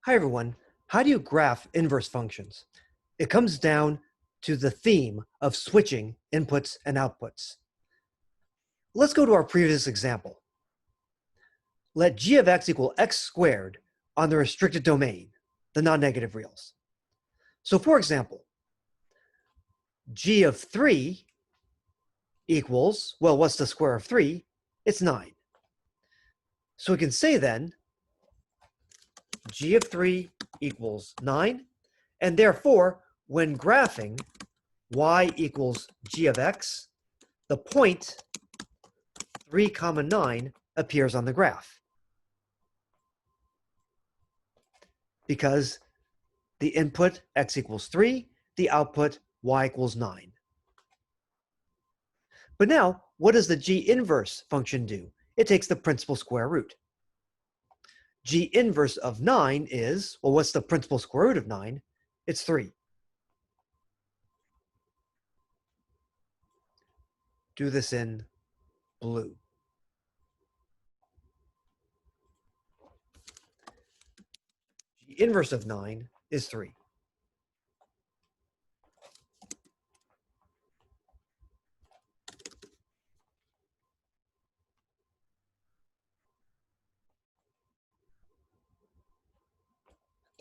Hi everyone, how do you graph inverse functions? It comes down to the theme of switching inputs and outputs. Let's go to our previous example. Let g of x equal x squared on the restricted domain, the non-negative reals. So for example, g of 3 equals, well, what's the square of 3? It's 9. So we can say then, g of 3 equals 9, and therefore, when graphing y equals g of x, the point 3, 9 appears on the graph because the input x equals 3, the output y equals 9. But now, what does the g inverse function do? It takes the principal square root. G inverse of 9 is, well, what's the principal square root of 9? It's 3. Do this in blue. G inverse of 9 is 3.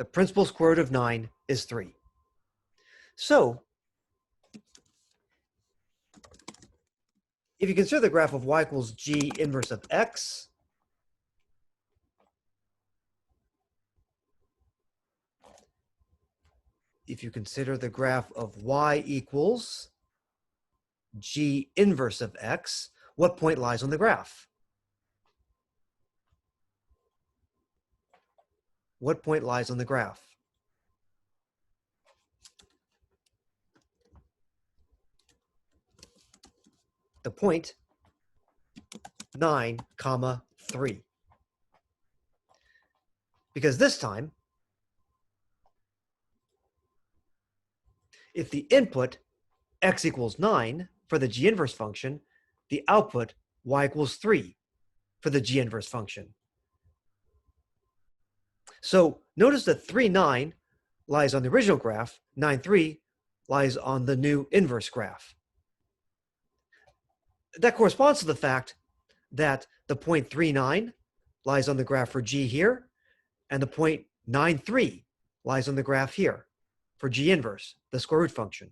The principal square root of 9 is 3. So, if you consider the graph of y equals g inverse of x, if you consider the graph of y equals g inverse of x, what point lies on the graph? What point lies on the graph? The point 9, 3. Because this time, if the input x equals 9 for the g inverse function, the output y equals 3 for the g inverse function. So notice that 3, 9 lies on the original graph, 9, 3 lies on the new inverse graph. That corresponds to the fact that the point 3, 9 lies on the graph for g here, and the point 9, 3 lies on the graph here for g inverse, the square root function.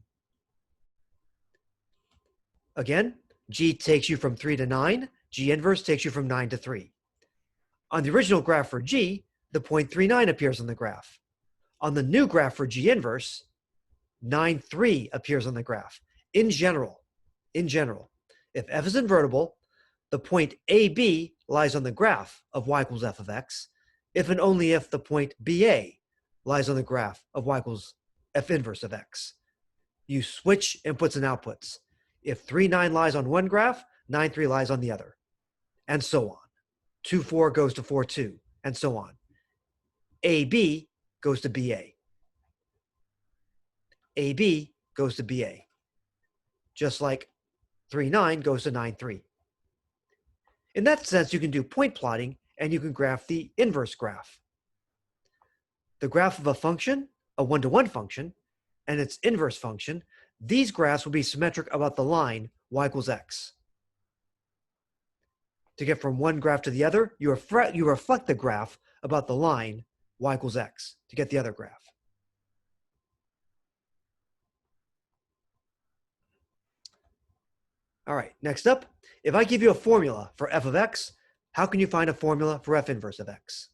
Again, g takes you from 3 to 9, g inverse takes you from 9 to 3. On the original graph for g, the point 3, 9 appears on the graph. On the new graph for g inverse, 9, 3 appears on the graph. In general, if f is invertible, the point AB lies on the graph of y equals f of x, if and only if the point BA lies on the graph of y equals f inverse of x. You switch inputs and outputs. If 3, 9 lies on one graph, 9, 3 lies on the other, and so on. 2, 4 goes to 4, 2, and so on. AB goes to BA. AB goes to BA. Just like 3, 9 goes to 9, 3. In that sense, you can do point plotting and you can graph the inverse graph. The graph of a function, a one-to-one function, and its inverse function, these graphs will be symmetric about the line y equals x. To get from one graph to the other, you reflect the graph about the line y equals x to get the other graph. All right, next up, if I give you a formula for f of x, how can you find a formula for f inverse of x?